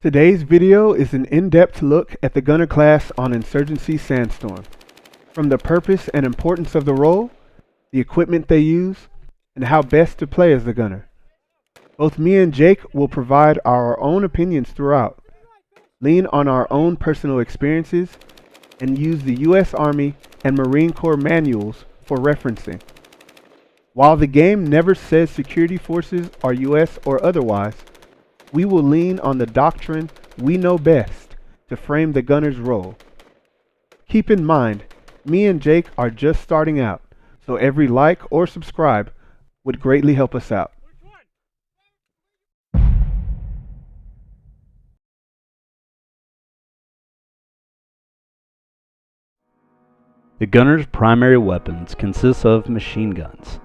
Today's video is an in-depth look at the gunner class on Insurgency Sandstorm. From the purpose and importance of the role, the equipment they use, and how best to play as the gunner. Both me and Jake will provide our own opinions throughout, lean on our own personal experiences, and use the U.S. Army and Marine Corps manuals for referencing. While the game never says security forces are U.S. or otherwise, we will lean on the doctrine we know best to frame the gunner's role. Keep in mind, me and Jake are just starting out, so every like or subscribe would greatly help us out. The gunner's primary weapons consist of machine guns.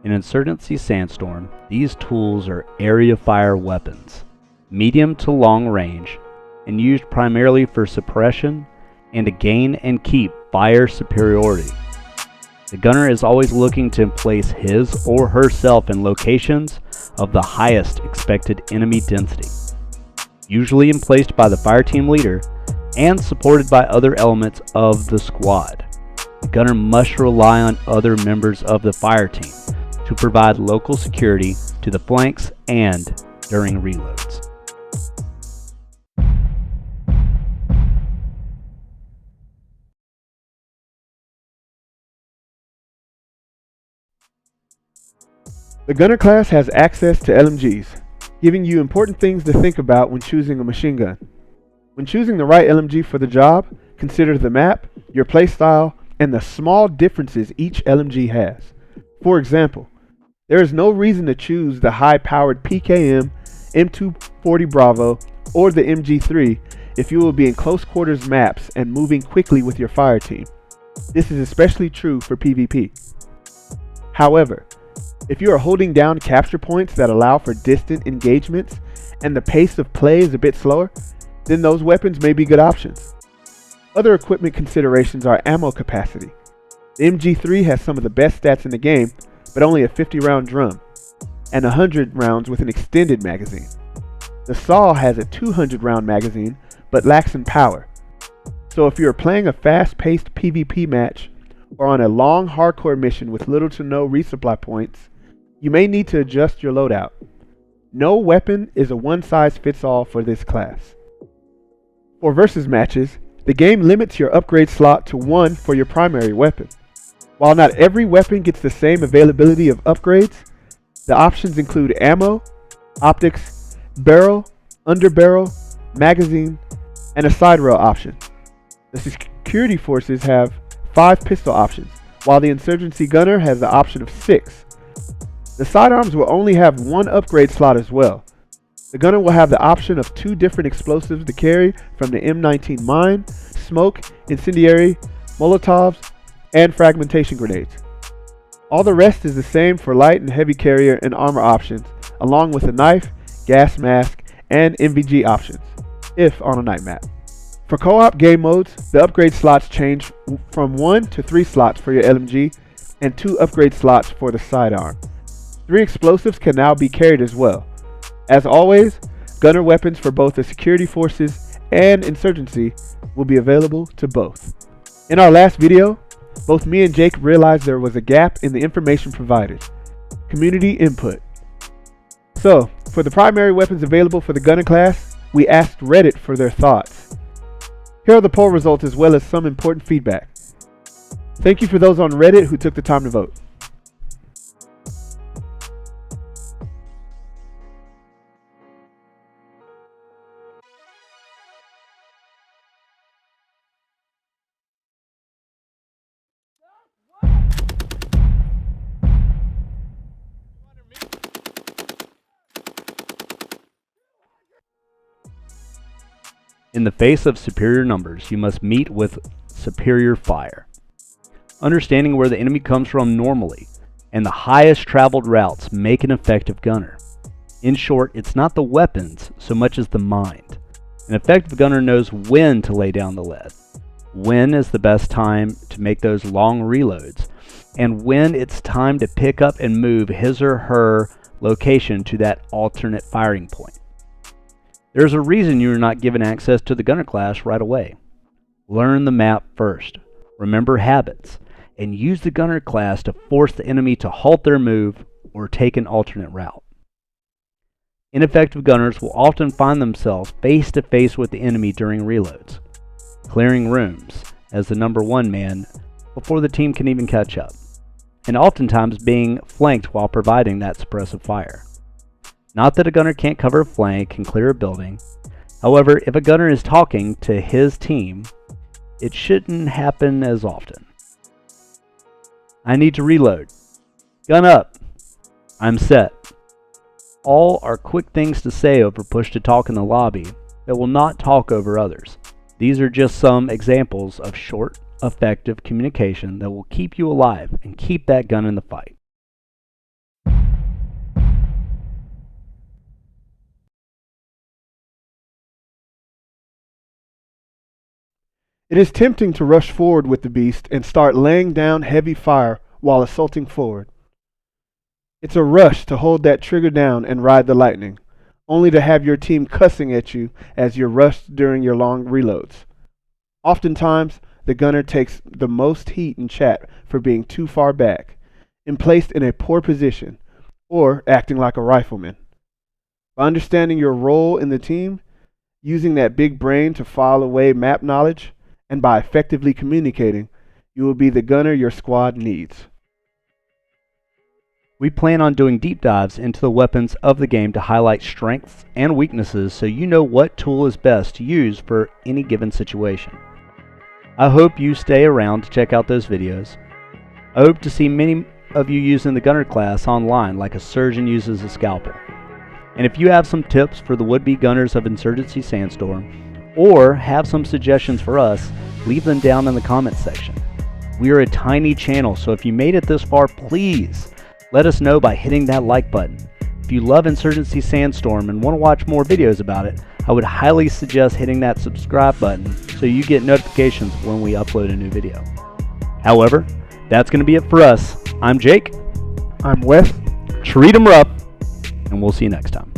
In Insurgency Sandstorm, these tools are area fire weapons, medium to long range, and used primarily for suppression and to gain and keep fire superiority. The gunner is always looking to place his or herself in locations of the highest expected enemy density, usually emplaced by the fireteam leader and supported by other elements of the squad. The gunner must rely on other members of the fireteam to provide local security to the flanks and during reloads. The gunner class has access to LMGs, giving you important things to think about when choosing a machine gun. When choosing the right LMG for the job, consider the map, your playstyle, and the small differences each LMG has. For example, there is no reason to choose the high-powered PKM, M240 Bravo, or the MG3 if you will be in close quarters maps and moving quickly with your fire team. This is especially true for PvP. However, if you are holding down capture points that allow for distant engagements and the pace of play is a bit slower, then those weapons may be good options. Other equipment considerations are ammo capacity. The MG3 has some of the best stats in the game, but only a 50-round drum, and 100 rounds with an extended magazine. The SAW has a 200-round magazine, but lacks in power. So if you are playing a fast-paced PvP match, or on a long hardcore mission with little to no resupply points, you may need to adjust your loadout. No weapon is a one-size-fits-all for this class. For versus matches, the game limits your upgrade slot to 1 for your primary weapon. While not every weapon gets the same availability of upgrades, the options include ammo, optics, barrel, underbarrel, magazine, and a side rail option. The security forces have 5 pistol options, while the Insurgency Gunner has the option of 6. The sidearms will only have 1 upgrade slot as well. The gunner will have the option of 2 different explosives to carry from the M19 mine, smoke, incendiary, molotovs, and fragmentation grenades. All the rest is the same for light and heavy carrier and armor options, along with a knife, gas mask, and NVG options, if on a night map. For co-op game modes, the upgrade slots change from 1 to 3 slots for your LMG and 2 upgrade slots for the sidearm. 3 explosives can now be carried as well. As always, gunner weapons for both the security forces and insurgency will be available to both. In our last video, both me and Jake realized there was a gap in the information provided. Community input. So, for the primary weapons available for the gunner class, we asked Reddit for their thoughts. Here are the poll results as well as some important feedback. Thank you for those on Reddit who took the time to vote. In the face of superior numbers, you must meet with superior fire. Understanding where the enemy comes from normally and the highest traveled routes make an effective gunner. In short, it's not the weapons so much as the mind. An effective gunner knows when to lay down the lead, when is the best time to make those long reloads, and when it's time to pick up and move his or her location to that alternate firing point. There's a reason you are not given access to the gunner class right away. Learn the map first, remember habits, and use the gunner class to force the enemy to halt their move or take an alternate route. Ineffective gunners will often find themselves face to face with the enemy during reloads, clearing rooms as the number one man before the team can even catch up, and oftentimes being flanked while providing that suppressive fire. Not that a gunner can't cover a flank and clear a building. However, if a gunner is talking to his team, it shouldn't happen as often. I need to reload. Gun up. I'm set. All are quick things to say over push to talk in the lobby that will not talk over others. These are just some examples of short, effective communication that will keep you alive and keep that gun in the fight. It is tempting to rush forward with the beast and start laying down heavy fire while assaulting forward. It's a rush to hold that trigger down and ride the lightning, only to have your team cussing at you as you're rushed during your long reloads. Oftentimes, the gunner takes the most heat in chat for being too far back and placed in a poor position, or acting like a rifleman. By understanding your role in the team, using that big brain to file away map knowledge, and by effectively communicating, you will be the gunner your squad needs. We plan on doing deep dives into the weapons of the game to highlight strengths and weaknesses so you know what tool is best to use for any given situation. I hope you stay around to check out those videos. I hope to see many of you using the gunner class online like a surgeon uses a scalpel. And if you have some tips for the would-be gunners of Insurgency Sandstorm, or have some suggestions for us, leave them down in the comments section. We are a tiny channel, so if you made it this far, please let us know by hitting that like button. If you love Insurgency Sandstorm and want to watch more videos about it, I would highly suggest hitting that subscribe button so you get notifications when we upload a new video. However, that's going to be it for us. I'm Jake. I'm Wes. Treat 'em rough, and we'll see you next time.